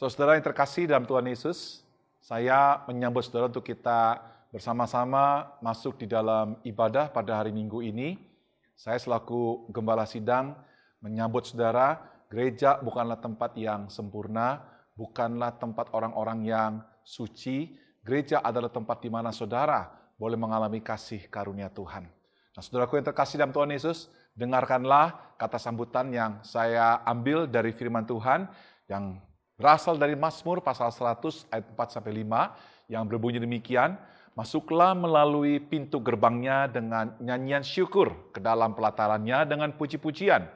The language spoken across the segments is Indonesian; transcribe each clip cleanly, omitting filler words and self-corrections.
Saudara yang terkasih dalam Tuhan Yesus, saya menyambut saudara untuk kita bersama-sama masuk di dalam ibadah pada hari Minggu ini. Saya selaku Gembala Sidang menyambut saudara, gereja bukanlah tempat yang sempurna, bukanlah tempat orang-orang yang suci. Gereja adalah tempat di mana saudara boleh mengalami kasih karunia Tuhan. Nah, saudaraku yang terkasih dalam Tuhan Yesus, dengarkanlah kata sambutan yang saya ambil dari firman Tuhan yang berasal dari Mazmur pasal 100 ayat 4-5 yang berbunyi demikian, masuklah melalui pintu gerbangnya dengan nyanyian syukur, ke dalam pelatarannya dengan puji-pujian.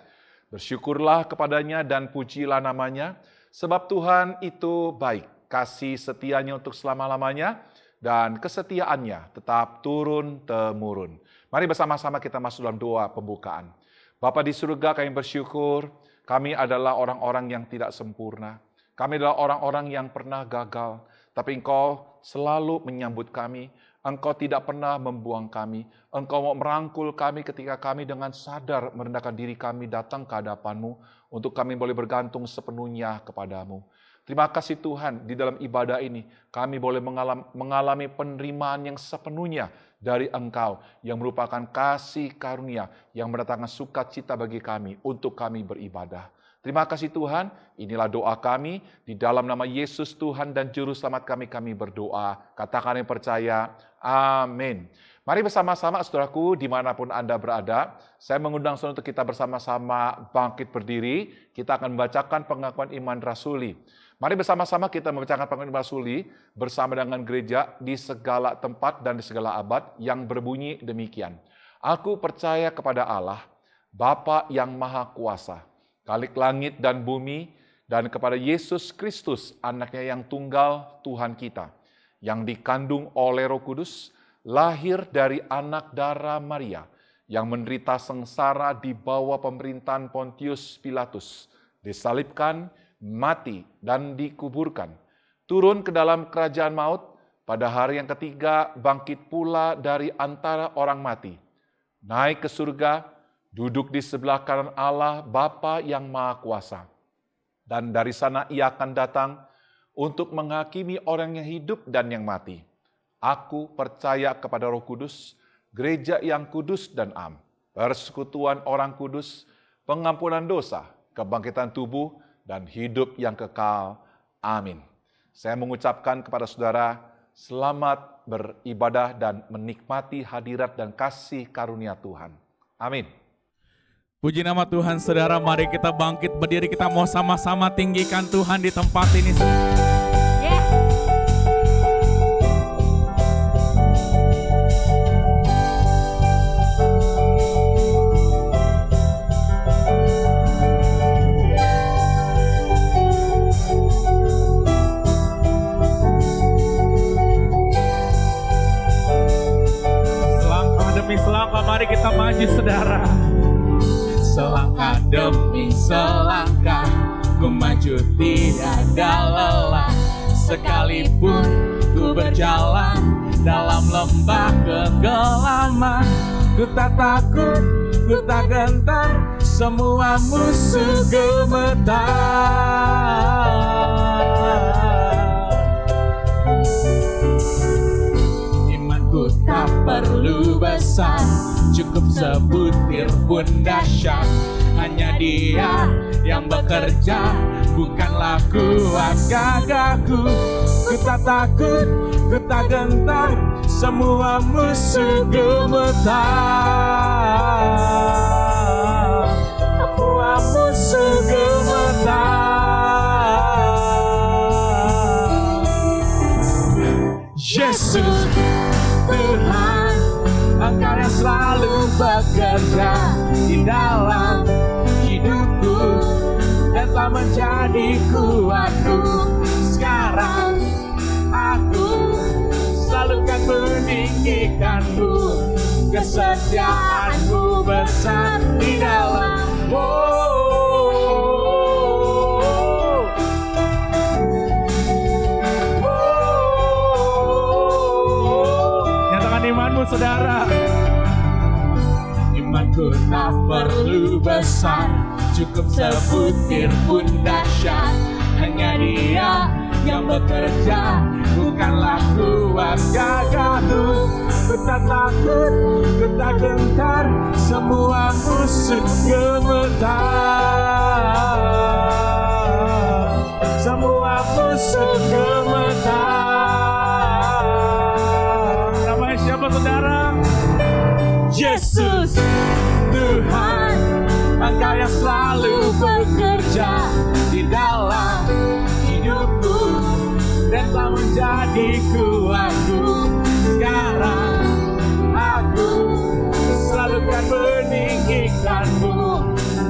Bersyukurlah kepadanya dan pujilah namanya, sebab Tuhan itu baik, kasih setianya untuk selama-lamanya, dan kesetiaannya tetap turun-temurun. Mari bersama-sama kita masuk dalam doa pembukaan. Bapa di surga, kami bersyukur, kami adalah orang-orang yang tidak sempurna. Kami adalah orang-orang yang pernah gagal, tapi Engkau selalu menyambut kami. Engkau tidak pernah membuang kami. Engkau mau merangkul kami ketika kami dengan sadar merendahkan diri kami datang ke hadapan-Mu, untuk kami boleh bergantung sepenuhnya kepadamu. Terima kasih Tuhan, di dalam ibadah ini kami boleh mengalami penerimaan yang sepenuhnya dari Engkau, yang merupakan kasih karunia yang mendatangkan sukacita bagi kami untuk kami beribadah. Terima kasih Tuhan, inilah doa kami, di dalam nama Yesus Tuhan dan Juru Selamat kami berdoa. Katakan yang percaya, amin. Mari bersama-sama saudaraku, dimanapun Anda berada, saya mengundang saudara untuk kita bersama-sama bangkit berdiri, kita akan membacakan pengakuan iman rasuli. Mari bersama-sama kita membacakan pengakuan iman rasuli bersama dengan gereja di segala tempat dan di segala abad yang berbunyi demikian. Aku percaya kepada Allah, Bapa yang Maha Kuasa, Khalik langit dan bumi, dan kepada Yesus Kristus, anaknya yang tunggal Tuhan kita, yang dikandung oleh Roh Kudus, lahir dari anak darah Maria, yang menderita sengsara di bawah pemerintahan Pontius Pilatus, disalibkan, mati, dan dikuburkan, turun ke dalam kerajaan maut, pada hari yang ketiga bangkit pula dari antara orang mati, naik ke surga, duduk di sebelah kanan Allah Bapa yang Maha Kuasa. Dan dari sana Ia akan datang untuk menghakimi orang yang hidup dan yang mati. Aku percaya kepada Roh Kudus, gereja yang kudus dan am, persekutuan orang kudus, pengampunan dosa, kebangkitan tubuh, dan hidup yang kekal. Amin. Saya mengucapkan kepada saudara, selamat beribadah dan menikmati hadirat dan kasih karunia Tuhan. Amin. Puji nama Tuhan, saudara. Mari kita bangkit berdiri, kita mau sama-sama tinggikan Tuhan di tempat ini. Selangkah demi selangkah, mari kita maju, saudara. Selangkah demi selangkah, ku maju tidak ada lelah. Sekalipun ku berjalan dalam lembah kegelaman, ku tak takut, ku tak gentar, semua musuh gemetar. Imanku tak perlu besar, cukup sebutir pun dahsyat. Hanya Dia yang bekerja, bukanlah kuat gagahku. Ku tak takut, ku tak gentar, semua musuh gemetar. Semua musuh gemetar. Yesus Tuhan, Engkau yang selalu bekerja di dalam hidupku dan telah menjadi kuatku. Sekarang aku selalu kan meninggikanmu, kesetiaanmu besar di dalam. Nyatakan imanmu, saudara. Imanku tak perlu besar, cukup sebutir pun dahsyat. hanya Dia yang bekerja, bukanlah kuat gagahku. Ku tak takut, ku tak gentar, semua musuh gemetar. Semua musuh gemetar. Namanya siapa saudara? Yesus Tuhan, Engkau yang selalu bekerja di dalam hidupku dan telah menjadi kuatku. Sekarang aku selalu kan meninggikanmu,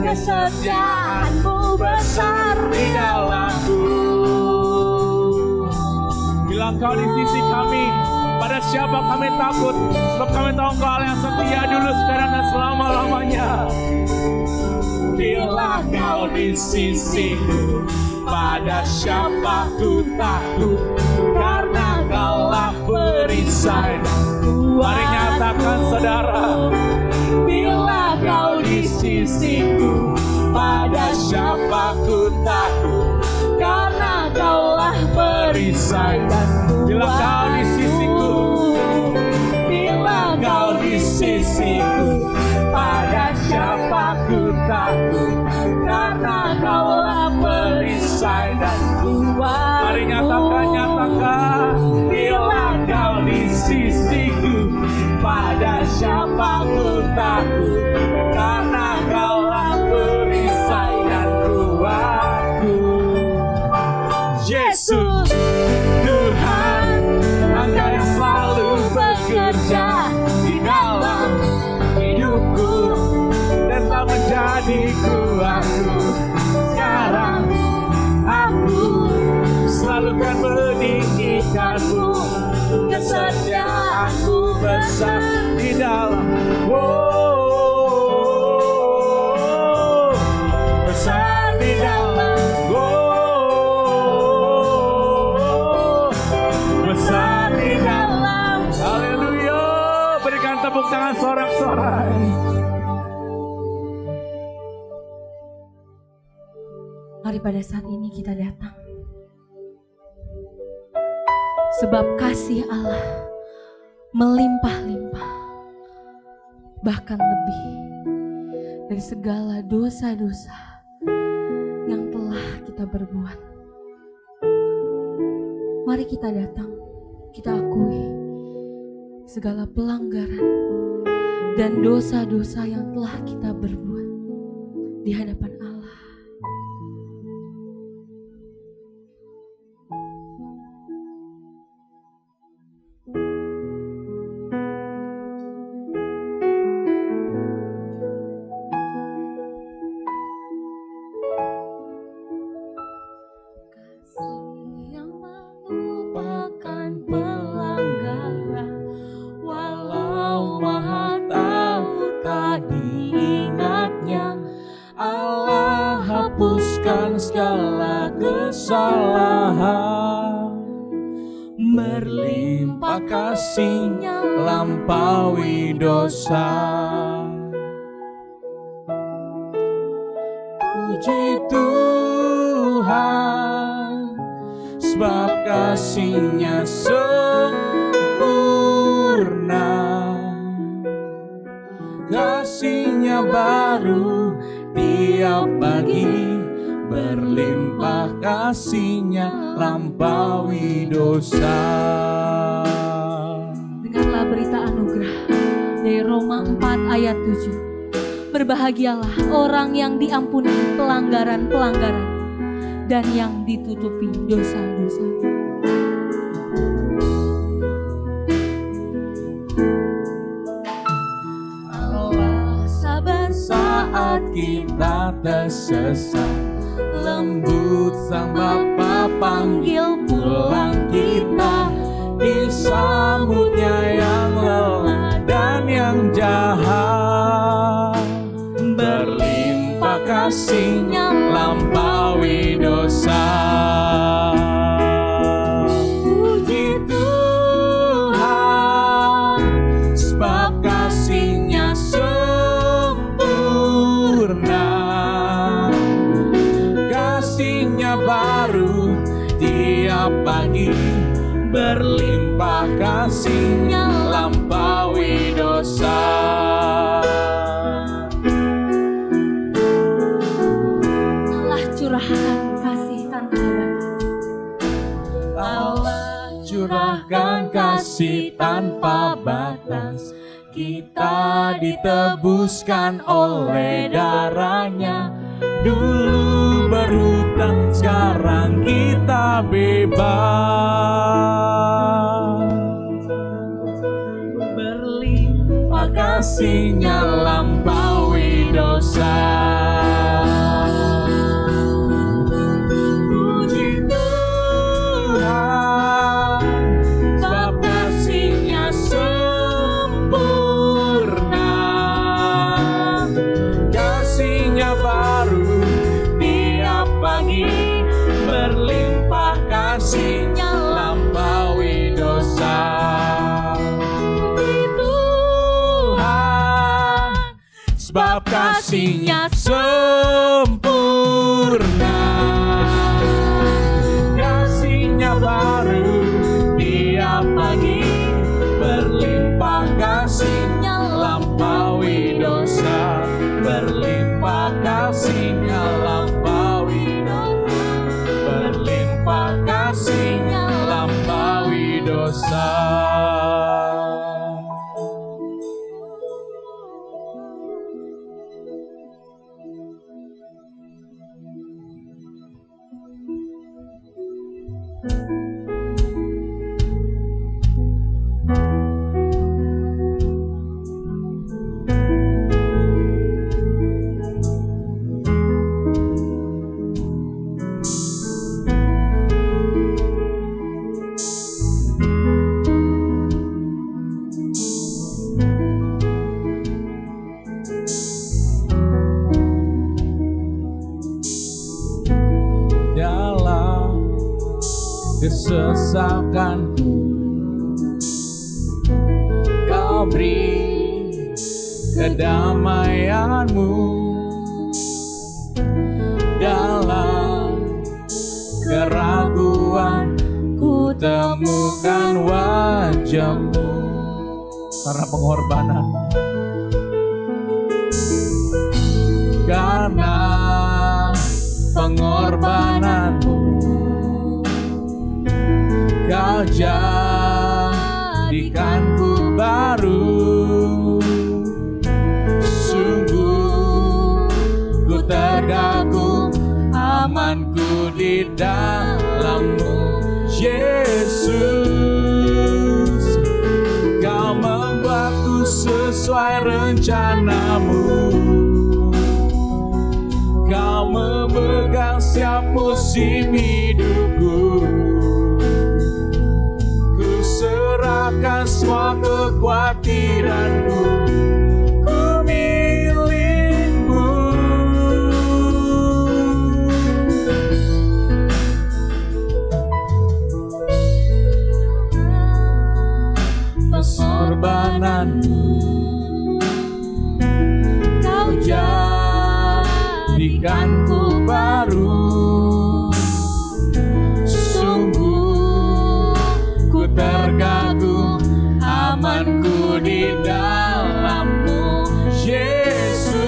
kesetiaanmu besar di dalamku. Bila Engkau di sisi kami, pada siapa kami takut? Sebab kami tahu Engkau Allah yang setia dulu, sekarang dan selama-lamanya. Bila Kau di sisiku, pada siapa ku takut? Karena Kaulah perisai. Mari nyatakan saudara. Bila Kau di sisiku, pada siapa ku takut? Karena Kaulah perisai. Bila Kau di sisiku, bila Kau di sisiku, pada siapa ku takut? Karena Kaulah perisai dan kuat. Mari nyatakan. Bila Kau di sisiku, pada siapa ku takut? Karena Kaulah perisai dan kuatku. Yesus Tuhan, Engkau yang selalu bekerja di dalam hidupku dan telah menjadi kuatku. Sekarang aku selalu kan meninggikanmu, kesetiaanmu besar di dalam. Besar di dalam. Besar di dalam. Haleluya. Berikan tepuk tangan sorak-sorai. Mari pada saat ini kita datang. Sebab kasih Allah melimpah-limpah, bahkan lebih dari segala dosa-dosa yang telah kita berbuat. Mari kita datang, kita akui segala pelanggaran dan dosa-dosa yang telah kita berbuat di hadapan Allah. Segala kesalahan, berlimpah kasih-Nya lampaui dosa. Puji Tuhan, sebab kasih-Nya sempurna, kasih-Nya baru tiap pagi. Berlimpah kasih-Nya lampaui dosa. Dengarlah berita anugerah dari Roma 4 ayat 7. Berbahagialah orang yang diampuni pelanggaran-pelanggaran dan yang ditutupi dosa-dosa. Allah sabar saat kita tersesat, lembut Sang Bapa panggil pulang kita, disambutnya yang lelah dan yang jahat. Berlimpah kasih-Nya lampaui dosa. Puji Tuhan, sebab kasih-Nya sempurna, kasih-Nya baru berlimpah kasih-Nya lampaui dosa. Allah curahkan kasih tanpa batas. Allah curahkan kasih tanpa batas. Kita ditebuskan oleh darah-Nya. Dulu berhutang, sekarang kita bebas. Berlimpah kasih-Nya lampaui dosa. Puji Tuhan, sebab kasih-Nya sempurna. Kasih-Nya baru tiap pagi, berlimpah kasih-Nya lampaui dosa. Puji Tuhan, sebab kasih-Nya sempurna. Kasih-Nya baru tiap pagi, berlimpah kasih-Nya lampaui dosa. Berlimpah kasih-Nya lampaui dosa. Berlimpah kasih-Nya lampaui dosa. Dalam kesesakanku, Kau beri kedamaian-Mu. Dalam keraguan, ku temukan wajah-Mu. Karena pengorbanan, karena pengorbanan-Mu, Kau jadikanku baru. Sungguh ku terkagum, amanku di dalam-Mu, Yesus. Kau membuatku sesuai rencana-Mu. Kau memegang setiap musim hidupku. Ku serahkan semua kekhawatiranku. Ku milik-Mu. Pengorbanan-Mu, Kau jadikanku baru. Sungguh ku terkagum, amanku di dalam-Mu, Yesus.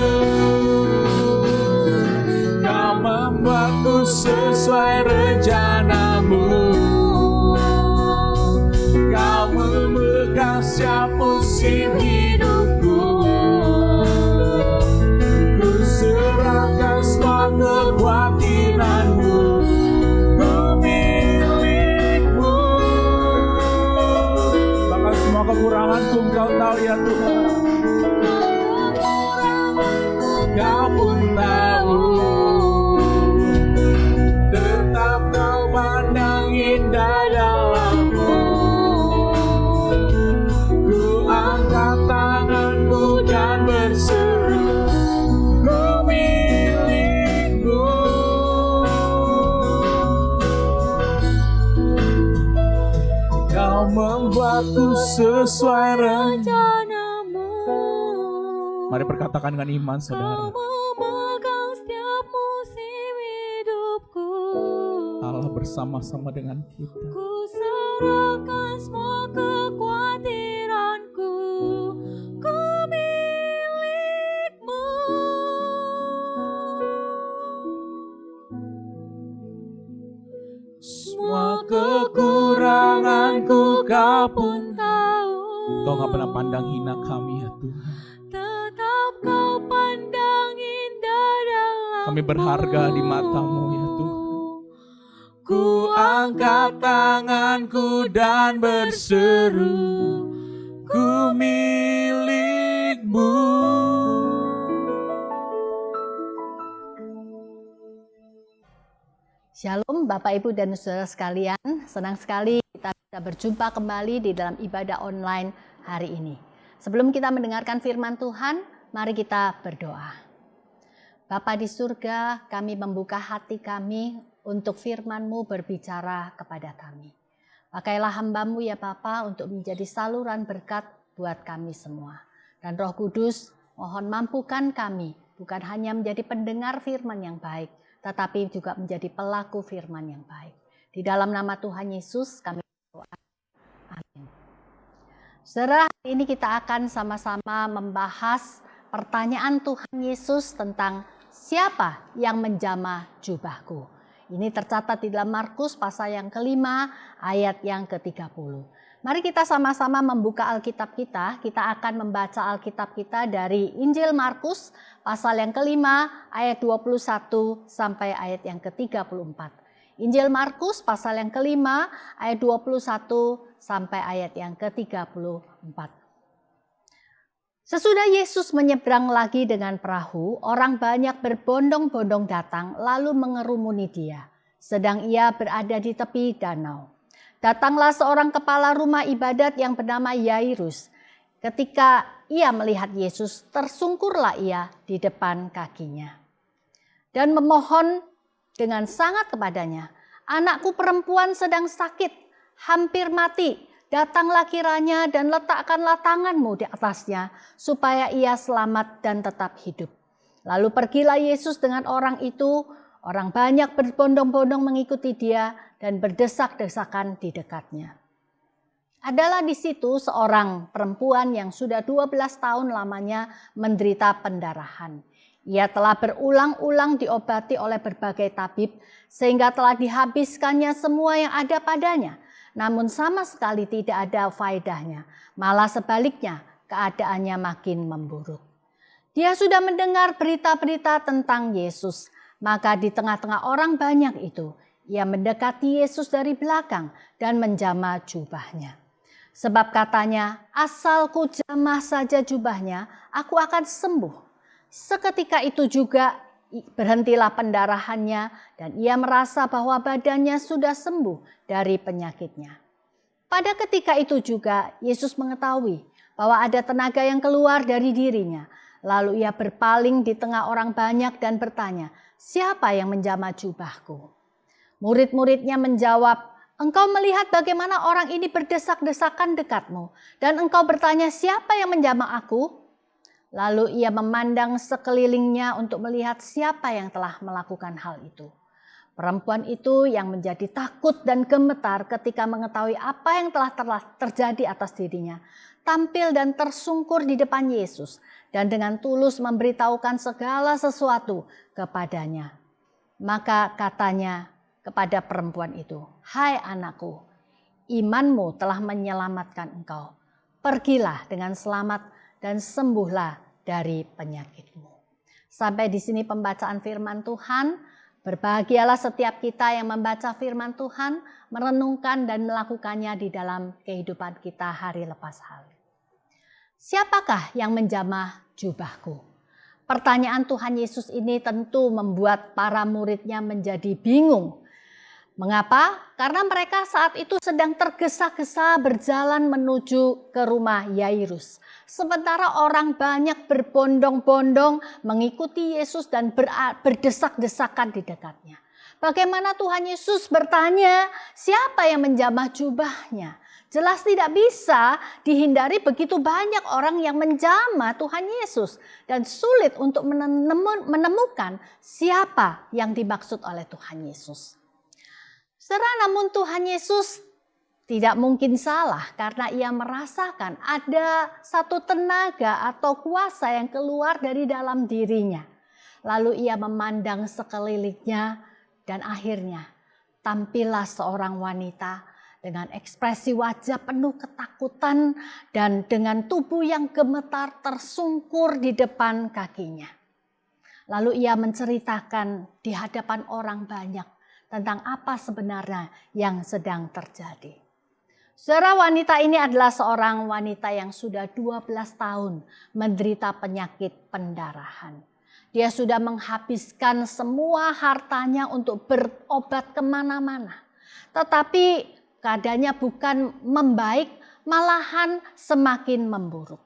Kau membuatku sesuai rencana-Mu. Kau memegang setiap musim hidupku. Ku serahkan semua kekhawatiran-Mu. Ku milik-Mu. Bahkan semua kekuranganku Engkau tahu ya Tuhan. Kau pun tahu. Tetap Kau pandang indah dalam-Mu. Ku angkat tanganku dan berseru, ku milik-Mu. Kau membuatku sesuai rencana-Mu. Mari perkatakan dengan iman, saudara. Kau memegang setiap musim hidupku. Allah bersama-sama dengan kita. Ku serahkan semua kekhawatiranku, ku milikmu. Semua kekuranganku Kau pun tahu. Kau gak pernah pandang hina kami ya Tuhan. Tetap Kau pandang indah dalam. Kami berharga di mata-Mu ya Tuhan. Ku angkat tanganku dan berseru, ku milikmu. Shalom Bapak Ibu dan Saudara sekalian, senang sekali kita bisa berjumpa kembali di dalam ibadah online hari ini. Sebelum kita mendengarkan firman Tuhan, mari kita berdoa. Bapa di surga, kami membuka hati kami untuk firman-Mu berbicara kepada kami. Pakailah hamba-Mu ya Bapa untuk menjadi saluran berkat buat kami semua. Dan Roh Kudus, mohon mampukan kami bukan hanya menjadi pendengar firman yang baik, tetapi juga menjadi pelaku firman yang baik. Di dalam nama Tuhan Yesus kami berdoa. Amin. Saudara, hari ini kita akan sama-sama membahas pertanyaan Tuhan Yesus tentang siapa yang menjamah jubahku. Ini tercatat di dalam Markus pasal yang ke-5 ayat yang ke-30. Mari kita sama-sama membuka Alkitab kita. Kita akan membaca Alkitab kita dari Injil Markus pasal yang ke-5 ayat 21 sampai ayat yang ke-34. Injil Markus pasal yang ke-5 ayat 21 sampai ayat yang ke-34. Sesudah Yesus menyeberang lagi dengan perahu, orang banyak berbondong-bondong datang lalu mengerumuni Dia, sedang Ia berada di tepi danau. Datanglah seorang kepala rumah ibadat yang bernama Yairus. Ketika ia melihat Yesus, tersungkurlah ia di depan kakinya dan memohon dengan sangat kepadanya, "Anakku perempuan sedang sakit, hampir mati. Datanglah kiranya dan letakkanlah tanganmu di atasnya, supaya ia selamat dan tetap hidup." Lalu pergilah Yesus dengan orang itu. Orang banyak berbondong-bondong mengikuti Dia dan berdesak-desakan di dekatnya. Adalah di situ seorang perempuan yang sudah 12 tahun lamanya menderita pendarahan. Ia telah berulang-ulang diobati oleh berbagai tabib sehingga telah dihabiskannya semua yang ada padanya. Namun sama sekali tidak ada faedahnya, malah sebaliknya keadaannya makin memburuk. Dia sudah mendengar berita-berita tentang Yesus. Maka di tengah-tengah orang banyak itu, ia mendekati Yesus dari belakang dan menjamah jubahnya. Sebab katanya, "Asal ku jamah saja jubahnya, aku akan sembuh." Seketika itu juga berhentilah pendarahannya dan ia merasa bahwa badannya sudah sembuh dari penyakitnya. Pada ketika itu juga Yesus mengetahui bahwa ada tenaga yang keluar dari dirinya. Lalu ia berpaling di tengah orang banyak dan bertanya, "Siapa yang menjamah jubahku?" Murid-muridnya menjawab, "Engkau melihat bagaimana orang ini berdesak-desakan dekatmu, dan engkau bertanya, siapa yang menjamah aku?" Lalu ia memandang sekelilingnya untuk melihat siapa yang telah melakukan hal itu. Perempuan itu yang menjadi takut dan gemetar ketika mengetahui apa yang telah terjadi atas dirinya, tampil dan tersungkur di depan Yesus dan dengan tulus memberitahukan segala sesuatu kepadanya. Maka katanya kepada perempuan itu, "Hai anakku, imanmu telah menyelamatkan engkau. Pergilah dengan selamat dan sembuhlah dari penyakitmu." Sampai di sini pembacaan firman Tuhan. Berbahagialah setiap kita yang membaca firman Tuhan, merenungkan dan melakukannya di dalam kehidupan kita hari lepas hari. Siapakah yang menjamah jubahku? Pertanyaan Tuhan Yesus ini tentu membuat para muridnya menjadi bingung. Mengapa? Karena mereka saat itu sedang tergesa-gesa berjalan menuju ke rumah Yairus. Sementara orang banyak berbondong-bondong mengikuti Yesus dan berdesak-desakan di dekatnya. Bagaimana Tuhan Yesus bertanya, siapa yang menjamah jubahnya? Jelas tidak bisa dihindari begitu banyak orang yang menjamah Tuhan Yesus. Dan sulit untuk menemukan siapa yang dimaksud oleh Tuhan Yesus. Namun Tuhan Yesus Tidak mungkin salah karena ia merasakan ada satu tenaga atau kuasa yang keluar dari dalam dirinya. Lalu ia memandang sekelilingnya dan akhirnya tampillah seorang wanita dengan ekspresi wajah penuh ketakutan dan dengan tubuh yang gemetar tersungkur di depan kakinya. Lalu ia menceritakan di hadapan orang banyak tentang apa sebenarnya yang sedang terjadi. Saudara, wanita ini adalah seorang wanita yang sudah 12 tahun menderita penyakit pendarahan. Dia sudah menghabiskan semua hartanya untuk berobat kemana-mana. Tetapi keadaannya bukan membaik, malahan semakin memburuk.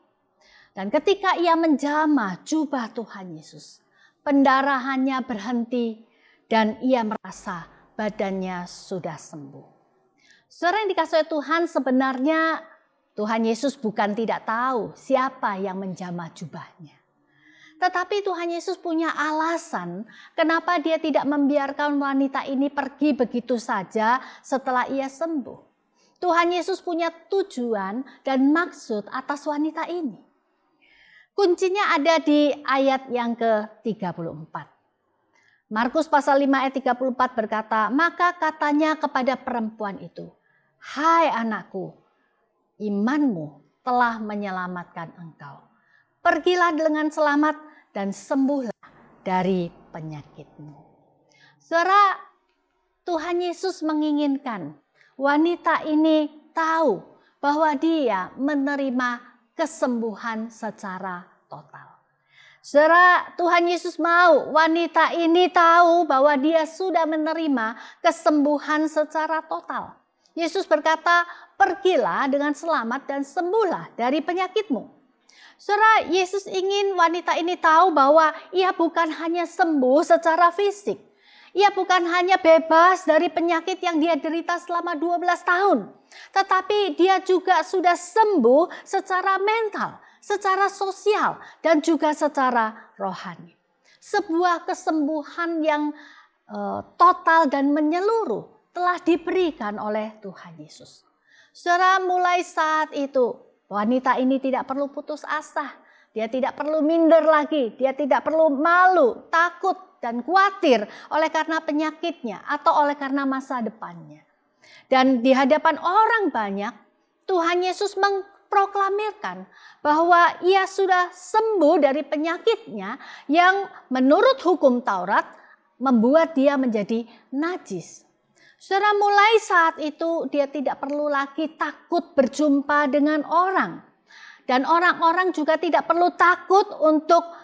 Dan ketika ia menjamah jubah Tuhan Yesus, pendarahannya berhenti dan ia merasa badannya sudah sembuh. Saudara yang dikasihi Tuhan, sebenarnya Tuhan Yesus bukan tidak tahu siapa yang menjamah jubahnya. Tetapi Tuhan Yesus punya alasan kenapa dia tidak membiarkan wanita ini pergi begitu saja setelah ia sembuh. Tuhan Yesus punya tujuan dan maksud atas wanita ini. Kuncinya ada di ayat yang ke-34. Markus pasal 5 ayat 34 berkata, maka katanya kepada perempuan itu, hai anakku, imanmu telah menyelamatkan engkau. Pergilah dengan selamat dan sembuhlah dari penyakitmu. Saudara, Tuhan Yesus menginginkan wanita ini tahu bahwa dia menerima kesembuhan secara total. Saudara, Tuhan Yesus mau wanita ini tahu bahwa dia sudah menerima kesembuhan secara total. Yesus berkata, pergilah dengan selamat dan sembuhlah dari penyakitmu. Saudara, Yesus ingin wanita ini tahu bahwa ia bukan hanya sembuh secara fisik. Ia bukan hanya bebas dari penyakit yang dia derita selama 12 tahun. Tetapi dia juga sudah sembuh secara mental, secara sosial, dan juga secara rohani. Sebuah kesembuhan yang total dan menyeluruh telah diberikan oleh Tuhan Yesus. Saudara, mulai saat itu wanita ini tidak perlu putus asa. Dia tidak perlu minder lagi. Dia tidak perlu malu, takut, dan khawatir oleh karena penyakitnya atau oleh karena masa depannya. Dan di hadapan orang banyak, Tuhan Yesus memproklamirkan bahwa ia sudah sembuh dari penyakitnya yang menurut hukum Taurat membuat dia menjadi najis. Saudara, mulai saat itu dia tidak perlu lagi takut berjumpa dengan orang. Dan orang-orang juga tidak perlu takut untuk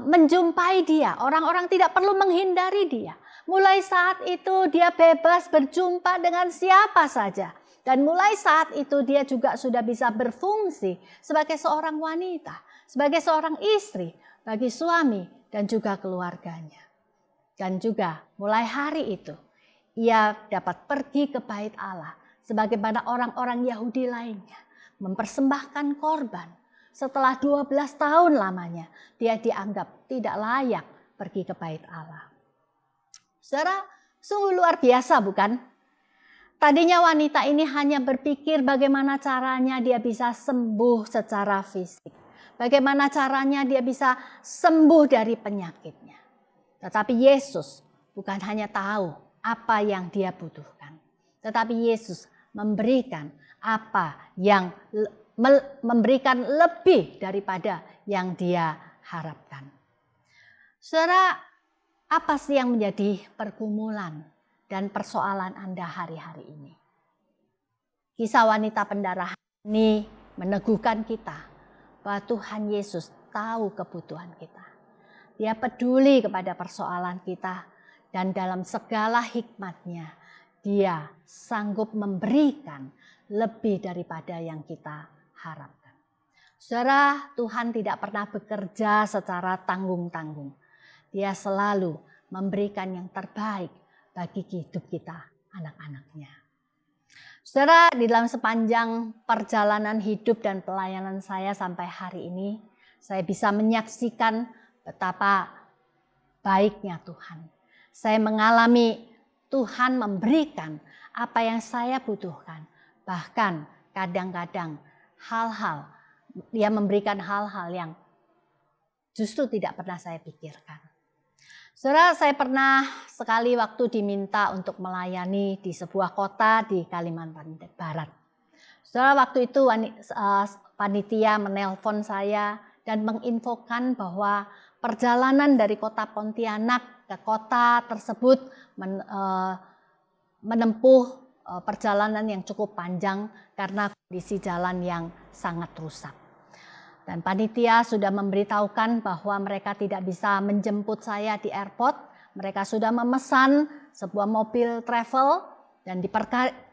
menjumpai dia. Orang-orang tidak perlu menghindari dia. Mulai saat itu dia bebas berjumpa dengan siapa saja. Dan mulai saat itu dia juga sudah bisa berfungsi sebagai seorang wanita. Sebagai seorang istri bagi suami dan juga keluarganya. Dan juga mulai hari itu ia dapat pergi ke bait Allah sebagaimana orang-orang Yahudi lainnya, mempersembahkan korban. Setelah 12 tahun lamanya, dia dianggap tidak layak pergi ke bait Allah. Saudara, sungguh luar biasa bukan? Tadinya wanita ini hanya berpikir bagaimana caranya dia bisa sembuh secara fisik. Bagaimana caranya dia bisa sembuh dari penyakitnya. Tetapi Yesus bukan hanya tahu apa yang dia butuhkan. Tetapi Yesus memberikan apa yang memberikan lebih daripada yang dia harapkan. Saudara, apa sih yang menjadi pergumulan dan persoalan Anda hari-hari ini? Kisah wanita pendarahan ini meneguhkan kita bahwa Tuhan Yesus tahu kebutuhan kita. Dia peduli kepada persoalan kita. Dan dalam segala hikmatnya, dia sanggup memberikan lebih daripada yang kita harapkan. Saudara, Tuhan tidak pernah bekerja secara tanggung-tanggung. Dia selalu memberikan yang terbaik bagi hidup kita, anak-anaknya. Saudara, di dalam sepanjang perjalanan hidup dan pelayanan saya sampai hari ini, saya bisa menyaksikan betapa baiknya Tuhan. Saya mengalami Tuhan memberikan apa yang saya butuhkan Bahkan kadang-kadang dia memberikan hal-hal yang justru tidak pernah saya pikirkan. Saudara, saya pernah sekali waktu diminta untuk melayani di sebuah kota di Kalimantan Barat. Saudara, waktu itu panitia menelpon saya dan menginfokan bahwa perjalanan dari kota Pontianak ke kota tersebut menempuh perjalanan yang cukup panjang karena kondisi jalan yang sangat rusak. Dan panitia sudah memberitahukan bahwa mereka tidak bisa menjemput saya di airport. Mereka sudah memesan sebuah mobil travel dan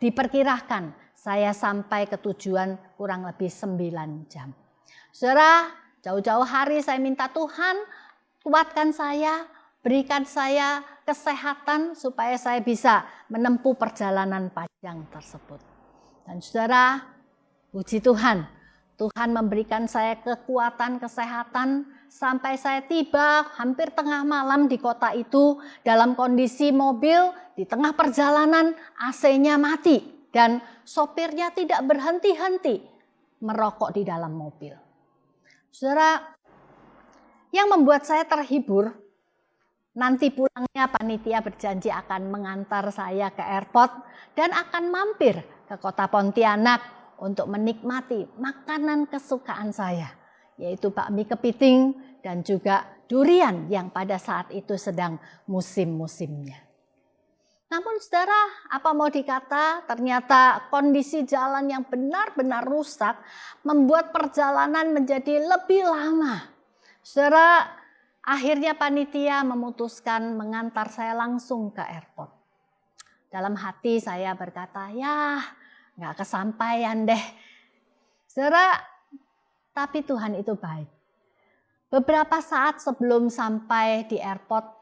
diperkirakan saya sampai ke tujuan kurang lebih 9 jam. Saudara, jauh-jauh hari saya minta Tuhan kuatkan saya, berikan saya kesehatan supaya saya bisa menempuh perjalanan panjang tersebut. Dan saudara, puji Tuhan, Tuhan memberikan saya kekuatan kesehatan sampai saya tiba hampir tengah malam di kota itu dalam kondisi mobil di tengah perjalanan AC-nya mati dan sopirnya tidak berhenti-henti merokok di dalam mobil. Saudara, yang membuat saya terhibur, nanti pulangnya panitia berjanji akan mengantar saya ke airport dan akan mampir ke kota Pontianak untuk menikmati makanan kesukaan saya, yaitu bakmi kepiting dan juga durian yang pada saat itu sedang musim-musimnya. Namun saudara, apa mau dikata, ternyata kondisi jalan yang benar-benar rusak membuat perjalanan menjadi lebih lama. Saudara, akhirnya panitia memutuskan mengantar saya langsung ke airport. Dalam hati saya berkata, ya nggak kesampaian deh. Saudara, tapi Tuhan itu baik. Beberapa saat sebelum sampai di airport,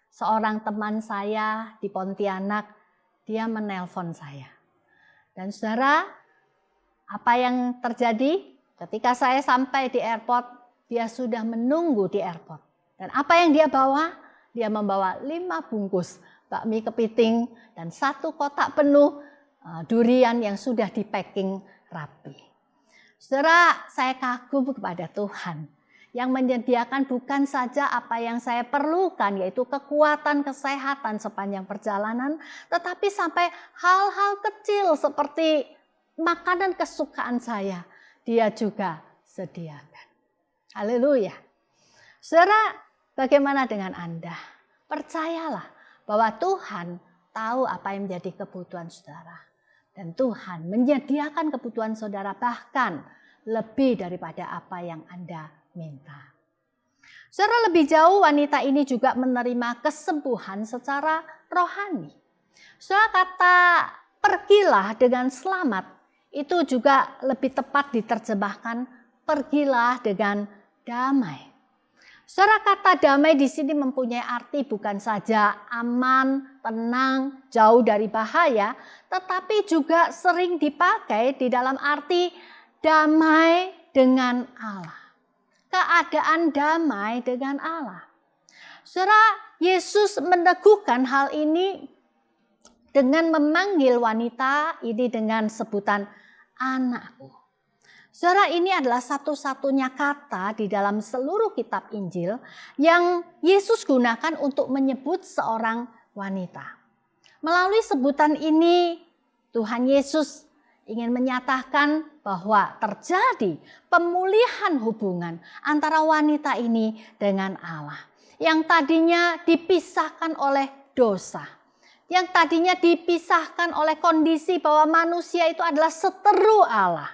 seorang teman saya di Pontianak, dia menelpon saya. Dan saudara, apa yang terjadi? Ketika saya sampai di airport, dia sudah menunggu di airport. Dan apa yang dia bawa? Dia membawa 5 bungkus bakmi kepiting dan 1 kotak penuh durian yang sudah di-packing rapi. Saudara, saya kagum kepada Tuhan yang menyediakan bukan saja apa yang saya perlukan, yaitu kekuatan kesehatan sepanjang perjalanan, tetapi sampai hal-hal kecil seperti makanan kesukaan saya, dia juga sediakan. Haleluya. Saudara, bagaimana dengan Anda? Percayalah bahwa Tuhan tahu apa yang menjadi kebutuhan saudara. Dan Tuhan menyediakan kebutuhan saudara bahkan lebih daripada apa yang Anda minta. Saudara, lebih jauh wanita ini juga menerima kesembuhan secara rohani. Saudara, kata pergilah dengan selamat itu juga lebih tepat diterjemahkan pergilah dengan damai. Saudara, kata damai di sini mempunyai arti bukan saja aman, tenang, jauh dari bahaya, tetapi juga sering dipakai di dalam arti damai dengan Allah. Keadaan damai dengan Allah. Saudara, Yesus meneguhkan hal ini dengan memanggil wanita ini dengan sebutan anakku. Saudara, ini adalah satu-satunya kata di dalam seluruh kitab Injil yang Yesus gunakan untuk menyebut seorang wanita. Melalui sebutan ini, Tuhan Yesus ingin menyatakan bahwa terjadi pemulihan hubungan antara wanita ini dengan Allah. Yang tadinya dipisahkan oleh dosa. Yang tadinya dipisahkan oleh kondisi bahwa manusia itu adalah seteru Allah.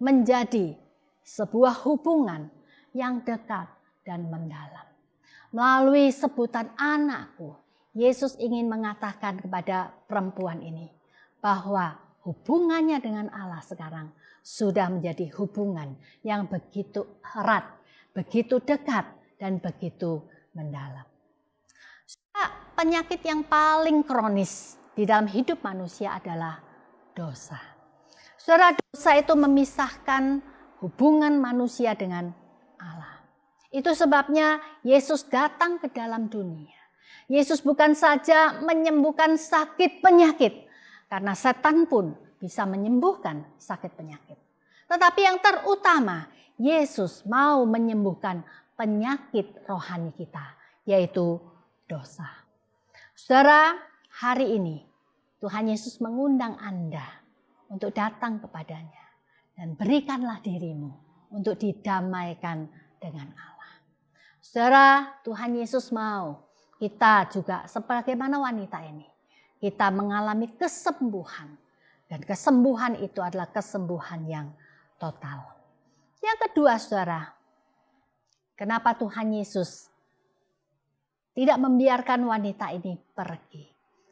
Menjadi sebuah hubungan yang dekat dan mendalam. Melalui sebutan anakku, Yesus ingin mengatakan kepada perempuan ini bahwa hubungannya dengan Allah sekarang sudah menjadi hubungan yang begitu erat, begitu dekat, dan begitu mendalam. Penyakit yang paling kronis di dalam hidup manusia adalah dosa. Saudara, dosa itu memisahkan hubungan manusia dengan Allah. Itu sebabnya Yesus datang ke dalam dunia. Yesus bukan saja menyembuhkan sakit penyakit, karena setan pun bisa menyembuhkan sakit penyakit. Tetapi yang terutama, Yesus mau menyembuhkan penyakit rohani kita, yaitu dosa. Saudara, hari ini Tuhan Yesus mengundang Anda untuk datang kepadanya dan berikanlah dirimu untuk didamaikan dengan Allah. Saudara, Tuhan Yesus mau kita juga sebagaimana wanita ini, kita mengalami kesembuhan. Dan kesembuhan itu adalah kesembuhan yang total. Yang kedua, saudara, kenapa Tuhan Yesus tidak membiarkan wanita ini pergi?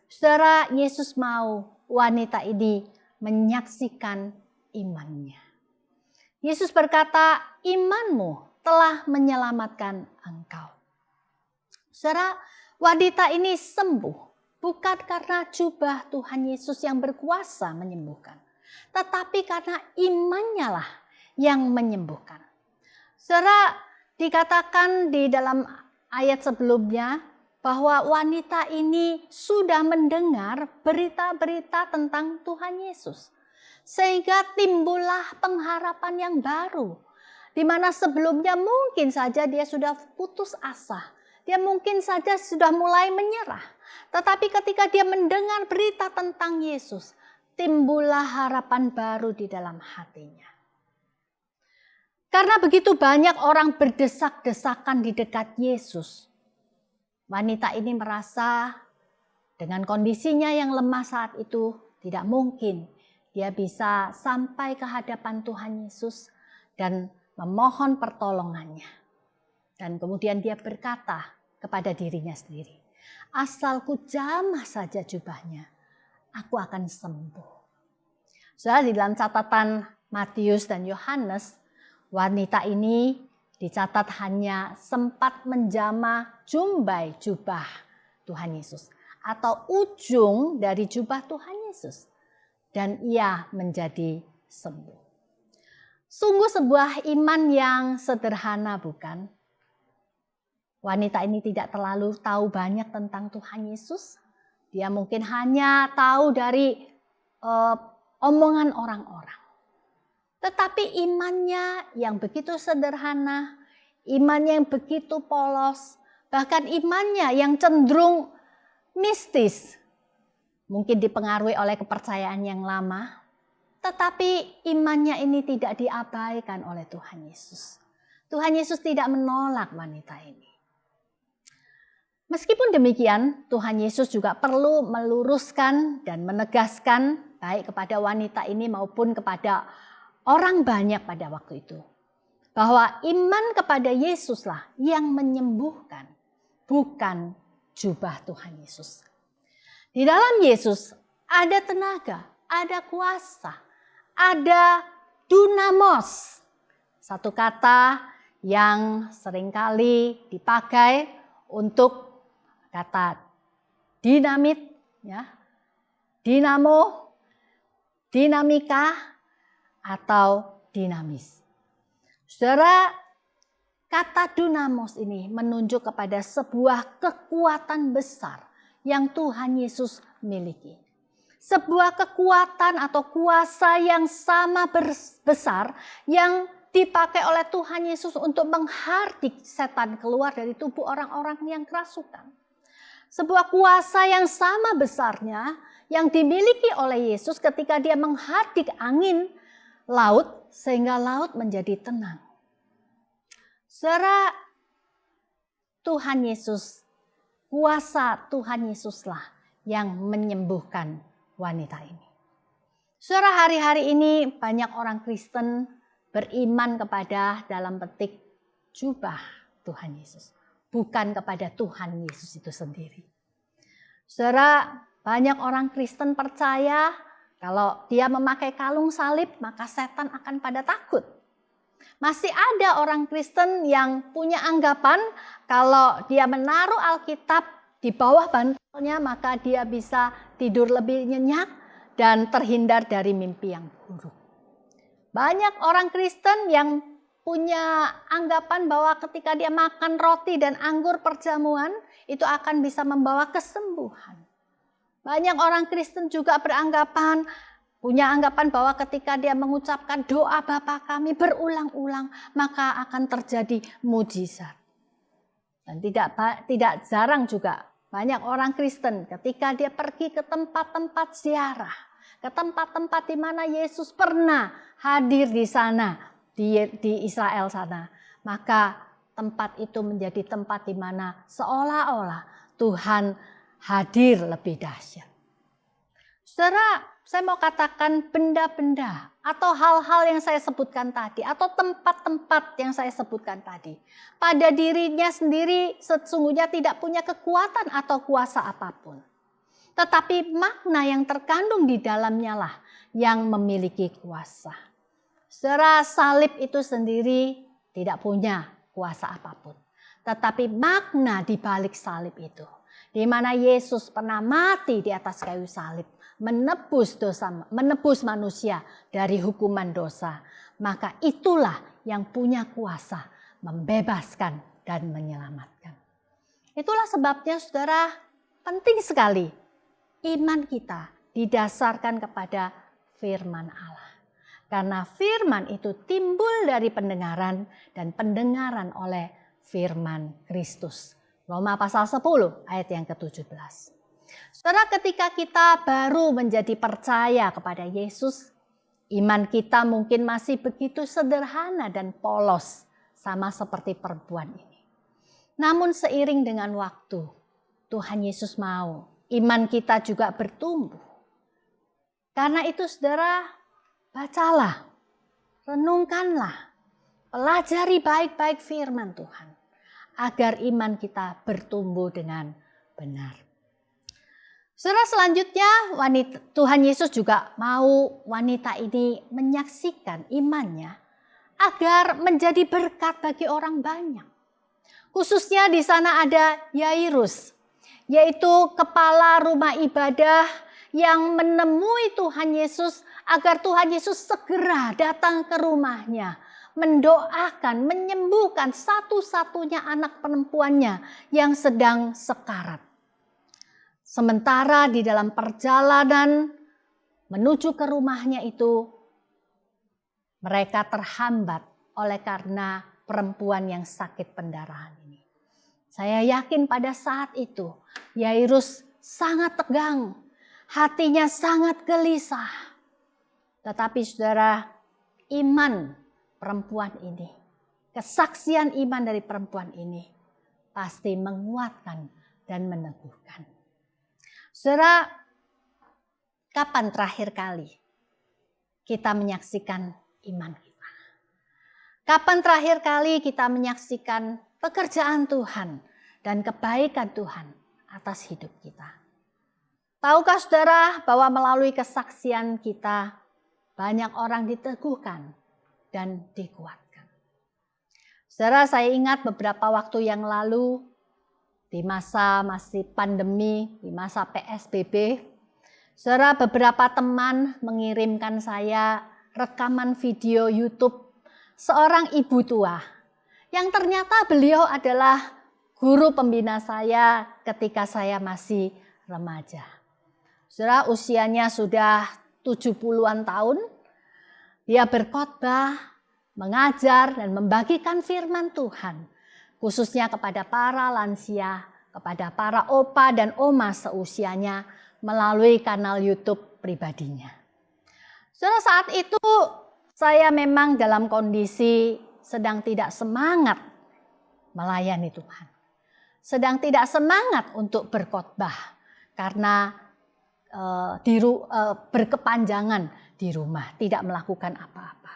Saudara, Yesus mau wanita ini menyaksikan imannya. Yesus berkata, imanmu telah menyelamatkan engkau. Saudara, wanita ini sembuh. Bukan karena jubah Tuhan Yesus yang berkuasa menyembuhkan. Tetapi karena imannya lah yang menyembuhkan. Saudara, dikatakan di dalam ayat sebelumnya bahwa wanita ini sudah mendengar berita-berita tentang Tuhan Yesus. Sehingga timbullah pengharapan yang baru. Di mana sebelumnya mungkin saja dia sudah putus asa. Dia mungkin saja sudah mulai menyerah. Tetapi ketika dia mendengar berita tentang Yesus, timbullah harapan baru di dalam hatinya. Karena begitu banyak orang berdesak-desakan di dekat Yesus, wanita ini merasa dengan kondisinya yang lemah saat itu tidak mungkin dia bisa sampai ke hadapan Tuhan Yesus dan memohon pertolongannya. Dan kemudian dia berkata kepada dirinya sendiri, asalku jamah saja jubahnya, aku akan sembuh. Saudara, di dalam catatan Matius dan Yohanes, wanita ini dicatat hanya sempat menjamah jumbai jubah Tuhan Yesus atau ujung dari jubah Tuhan Yesus, dan ia menjadi sembuh. Sungguh sebuah iman yang sederhana, bukan? Wanita ini tidak terlalu tahu banyak tentang Tuhan Yesus. Dia mungkin hanya tahu dari omongan orang-orang. Tetapi imannya yang begitu sederhana, imannya yang begitu polos, bahkan imannya yang cenderung mistis, mungkin dipengaruhi oleh kepercayaan yang lama, tetapi imannya ini tidak diabaikan oleh Tuhan Yesus. Tuhan Yesus tidak menolak wanita ini. Meskipun demikian, Tuhan Yesus juga perlu meluruskan dan menegaskan baik kepada wanita ini maupun kepada orang banyak pada waktu itu, bahwa iman kepada Yesuslah yang menyembuhkan, bukan jubah Tuhan Yesus. Di dalam Yesus ada tenaga, ada kuasa, ada dunamos. Satu kata yang seringkali dipakai untuk kata dinamit, ya, dinamo, dinamika, atau dinamis. Saudara, kata dunamos ini menunjuk kepada sebuah kekuatan besar yang Tuhan Yesus miliki. Sebuah kekuatan atau kuasa yang sama besar yang dipakai oleh Tuhan Yesus untuk menghardik setan keluar dari tubuh orang-orang yang kerasukan. Sebuah kuasa yang sama besarnya yang dimiliki oleh Yesus ketika dia menghardik angin laut sehingga laut menjadi tenang. Saudara, Tuhan Yesus, kuasa Tuhan Yesuslah yang menyembuhkan wanita ini. Saudara, hari-hari ini banyak orang Kristen beriman kepada dalam petik jubah Tuhan Yesus, bukan kepada Tuhan Yesus itu sendiri. Saudara, banyak orang Kristen percaya kalau dia memakai kalung salib maka setan akan pada takut. Masih ada orang Kristen yang punya anggapan kalau dia menaruh Alkitab di bawah bantalnya maka dia bisa tidur lebih nyenyak dan terhindar dari mimpi yang buruk. Banyak orang Kristen yang punya anggapan bahwa ketika dia makan roti dan anggur perjamuan itu akan bisa membawa kesembuhan. Banyak orang Kristen juga beranggapan punya anggapan bahwa ketika dia mengucapkan doa Bapa kami berulang-ulang, maka akan terjadi mujizat. Dan tidak jarang juga banyak orang Kristen ketika dia pergi ke tempat-tempat ziarah, ke tempat-tempat di mana Yesus pernah hadir di sana, di Israel sana, maka tempat itu menjadi tempat di mana seolah-olah Tuhan hadir lebih dahsyat. Saudara, saya mau katakan benda-benda atau hal-hal yang saya sebutkan tadi atau tempat-tempat yang saya sebutkan tadi pada dirinya sendiri sesungguhnya tidak punya kekuatan atau kuasa apapun. Tetapi makna yang terkandung di dalamnya lah yang memiliki kuasa. Saudara, salib itu sendiri tidak punya kuasa apapun. Tetapi makna di balik salib itu, di mana Yesus pernah mati di atas kayu salib, menebus manusia dari hukuman dosa, maka itulah yang punya kuasa membebaskan dan menyelamatkan. Itulah sebabnya saudara, penting sekali iman kita didasarkan kepada firman Allah. Karena firman itu timbul dari pendengaran dan pendengaran oleh firman Kristus. Roma pasal 10 ayat yang ke-17. Saudara, ketika kita baru menjadi percaya kepada Yesus, iman kita mungkin masih begitu sederhana dan polos, sama seperti perempuan ini. Namun seiring dengan waktu, Tuhan Yesus mau iman kita juga bertumbuh. Karena itu saudara, bacalah, renungkanlah, pelajari baik-baik firman Tuhan, agar iman kita bertumbuh dengan benar. Saudara, selanjutnya Tuhan Yesus juga mau wanita ini menyaksikan imannya agar menjadi berkat bagi orang banyak. Khususnya di sana ada Yairus, yaitu kepala rumah ibadah yang menemui Tuhan Yesus agar Tuhan Yesus segera datang ke rumahnya, mendoakan, menyembuhkan satu-satunya anak perempuannya yang sedang sekarat. Sementara di dalam perjalanan menuju ke rumahnya itu, mereka terhambat oleh karena perempuan yang sakit pendarahan ini. Saya yakin pada saat itu Yairus sangat tegang, hatinya sangat gelisah. Tetapi saudara, iman perempuan ini, kesaksian iman dari perempuan ini pasti menguatkan dan meneguhkan. Saudara, kapan terakhir kali kita menyaksikan iman kita? Kapan terakhir kali kita menyaksikan pekerjaan Tuhan dan kebaikan Tuhan atas hidup kita? Tahukah saudara bahwa melalui kesaksian kita banyak orang diteguhkan dan dikuatkan? Saudara, saya ingat beberapa waktu yang lalu di masa masih pandemi, di masa PSBB, saudara, beberapa teman mengirimkan saya rekaman video YouTube seorang ibu tua yang ternyata beliau adalah guru pembina saya ketika saya masih remaja. Saudara, usianya sudah 70-an tahun. Dia berkhotbah, mengajar dan membagikan firman Tuhan, khususnya kepada para lansia, kepada para opa dan oma seusianya melalui kanal YouTube pribadinya. Saudara, saat itu saya memang dalam kondisi sedang tidak semangat melayani Tuhan. Sedang tidak semangat untuk berkhotbah karena berkepanjangan di rumah, tidak melakukan apa-apa.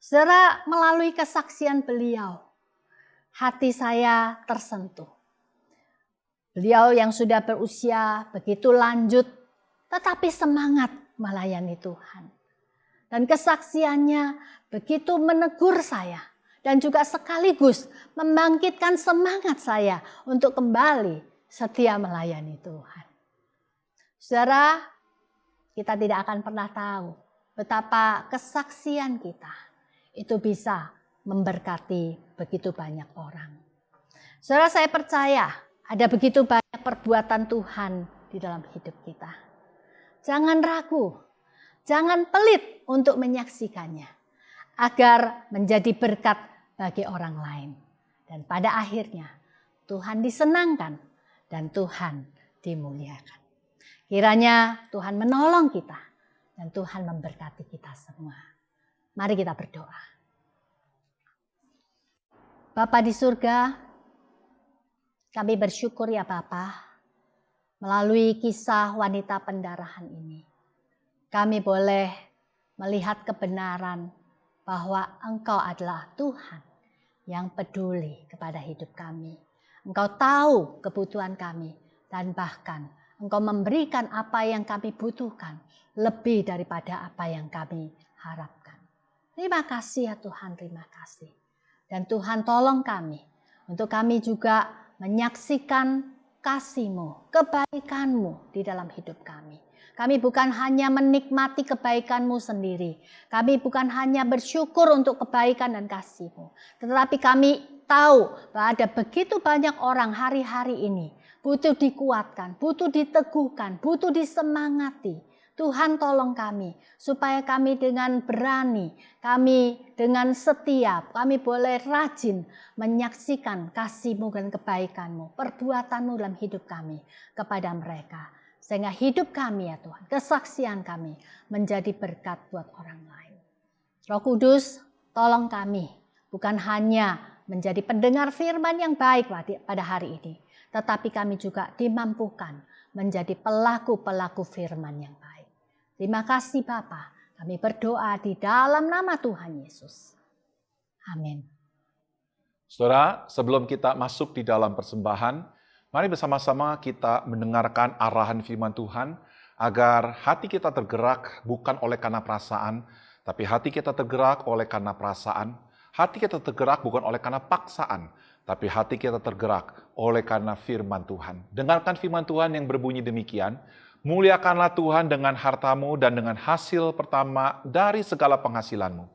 Saudara, melalui kesaksian beliau, hati saya tersentuh. Beliau yang sudah berusia begitu lanjut, tetapi semangat melayani Tuhan. Dan kesaksiannya begitu menegur saya dan juga sekaligus membangkitkan semangat saya untuk kembali setia melayani Tuhan. Saudara, kita tidak akan pernah tahu betapa kesaksian kita itu bisa memberkati begitu banyak orang. Saudara, saya percaya ada begitu banyak perbuatan Tuhan di dalam hidup kita. Jangan ragu, Jangan pelit untuk menyaksikannya, agar menjadi berkat bagi orang lain. Dan pada akhirnya Tuhan disenangkan dan Tuhan dimuliakan. Kiranya Tuhan menolong kita dan Tuhan memberkati kita semua. Mari kita berdoa. Bapa di surga, kami bersyukur ya Bapa, melalui kisah wanita pendarahan ini. Kami boleh melihat kebenaran bahwa Engkau adalah Tuhan yang peduli kepada hidup kami. Engkau tahu kebutuhan kami dan bahkan Engkau memberikan apa yang kami butuhkan lebih daripada apa yang kami harapkan. Terima kasih ya Tuhan, terima kasih. Dan Tuhan tolong kami untuk kami juga menyaksikan kasih-Mu, kebaikan-Mu di dalam hidup kami. Kami bukan hanya menikmati kebaikan-Mu sendiri. Kami bukan hanya bersyukur untuk kebaikan dan kasih-Mu. Tetapi kami tahu bahwa ada begitu banyak orang hari-hari ini butuh dikuatkan, butuh diteguhkan, butuh disemangati. Tuhan tolong kami supaya kami dengan berani, kami dengan setia, kami boleh rajin menyaksikan kasih-Mu dan kebaikan-Mu, perbuatan-Mu dalam hidup kami kepada mereka. Sehingga hidup kami ya Tuhan, kesaksian kami menjadi berkat buat orang lain. Roh Kudus, tolong kami bukan hanya menjadi pendengar firman yang baik pada hari ini, tetapi kami juga dimampukan menjadi pelaku-pelaku firman yang baik. Terima kasih Bapa, kami berdoa di dalam nama Tuhan Yesus. Amin. Saudara, sebelum kita masuk di dalam persembahan, mari bersama-sama kita mendengarkan arahan firman Tuhan agar hati kita tergerak bukan oleh karena perasaan, tapi hati kita tergerak oleh karena perasaan. Hati kita tergerak bukan oleh karena paksaan, tapi hati kita tergerak oleh karena firman Tuhan. Dengarkan firman Tuhan yang berbunyi demikian, muliakanlah Tuhan dengan hartamu dan dengan hasil pertama dari segala penghasilanmu.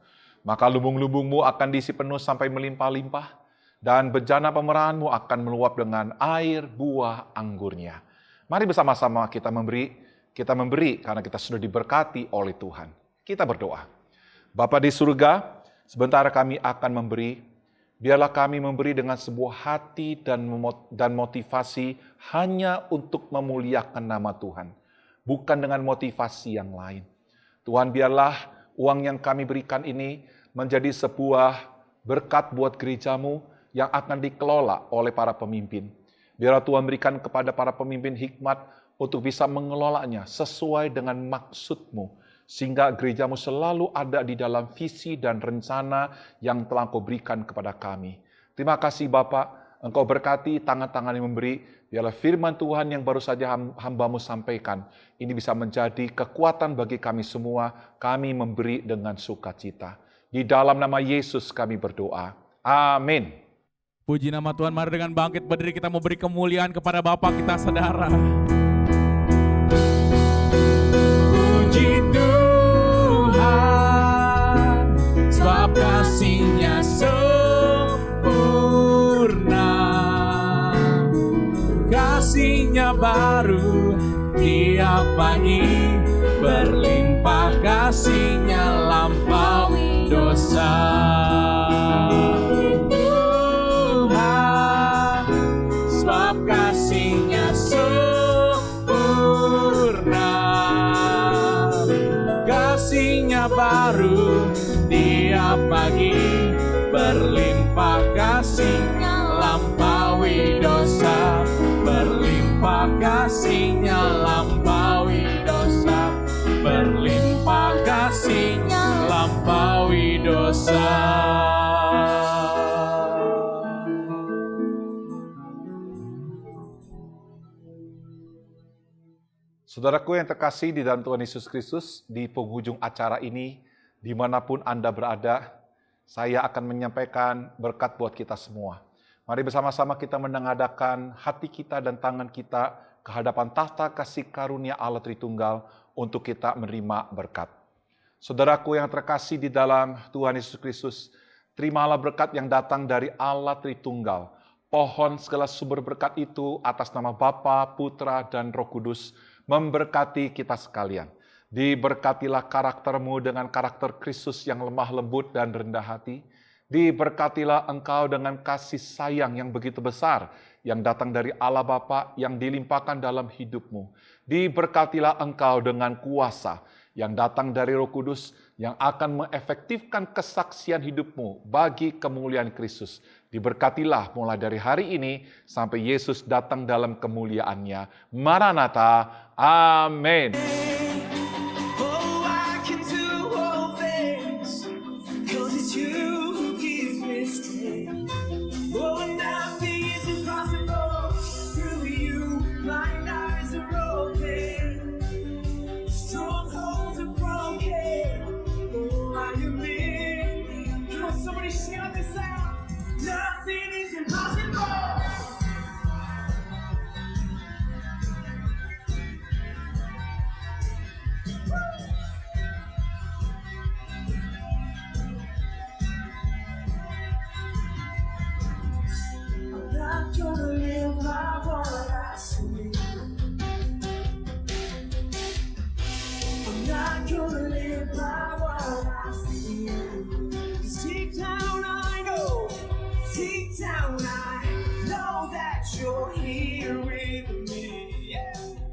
Maka lumbung-lumbungmu akan diisi penuh sampai melimpah-limpah, dan bejana pemerahanmu akan meluap dengan air buah anggurnya. Mari bersama-sama kita memberi karena kita sudah diberkati oleh Tuhan. Kita berdoa. Bapa di surga, sebentar kami akan memberi. Biarlah kami memberi dengan sebuah hati dan motivasi hanya untuk memuliakan nama Tuhan, bukan dengan motivasi yang lain. Tuhan, biarlah uang yang kami berikan ini menjadi sebuah berkat buat gereja-Mu yang akan dikelola oleh para pemimpin. Biarlah Tuhan berikan kepada para pemimpin hikmat untuk bisa mengelolanya sesuai dengan maksud-Mu, sehingga gereja-Mu selalu ada di dalam visi dan rencana yang telah Engkau berikan kepada kami. Terima kasih Bapak, Engkau berkati tangan-tangan yang memberi, biarlah firman Tuhan yang baru saja hamba-Mu sampaikan, ini bisa menjadi kekuatan bagi kami semua, kami memberi dengan sukacita. Di dalam nama Yesus kami berdoa. Amin. Puji nama Tuhan, mari dengan bangkit berdiri kita memberi kemuliaan kepada Bapa kita, saudara. Puji Tuhan, sebab kasih-Nya sempurna. Kasih-Nya baru tiap pagi, berlimpah kasih-Nya lampaui dosa. Kasih-Nya sempurna, kasih-Nya baru tiap pagi, berlimpah kasih-Nya lampaui dosa, berlimpah kasih-Nya lampaui dosa, berlimpah kasih-Nya lampaui dosa. Saudaraku yang terkasih di dalam Tuhan Yesus Kristus, di penghujung acara ini, dimanapun Anda berada, saya akan menyampaikan berkat buat kita semua. Mari bersama-sama kita menengadahkan hati kita dan tangan kita ke hadapan tahta kasih karunia Allah Tritunggal untuk kita menerima berkat. Saudaraku yang terkasih di dalam Tuhan Yesus Kristus, terimalah berkat yang datang dari Allah Tritunggal. Pohon segala sumber berkat itu atas nama Bapa, Putra, dan Roh Kudus memberkati kita sekalian. Diberkatilah karaktermu dengan karakter Kristus yang lemah lembut dan rendah hati. Diberkatilah engkau dengan kasih sayang yang begitu besar yang datang dari Allah Bapa yang dilimpahkan dalam hidupmu. Diberkatilah engkau dengan kuasa yang datang dari Roh Kudus yang akan mengefektifkan kesaksian hidupmu bagi kemuliaan Kristus. Diberkatilah mulai dari hari ini sampai Yesus datang dalam kemuliaannya. Maranatha. Amin. Oh, I can do all things, 'cause it's you who gives me strength. Oh, nothing is impossible through you. Blind eyes are open, strongholds are broken. Oh, I am in. Come on, somebody shout this out. Nothing is impossible. I'm not gonna live by what I see. I'm not gonna live by what I feel. 'Cause deep down I know that you're here with me. Yeah.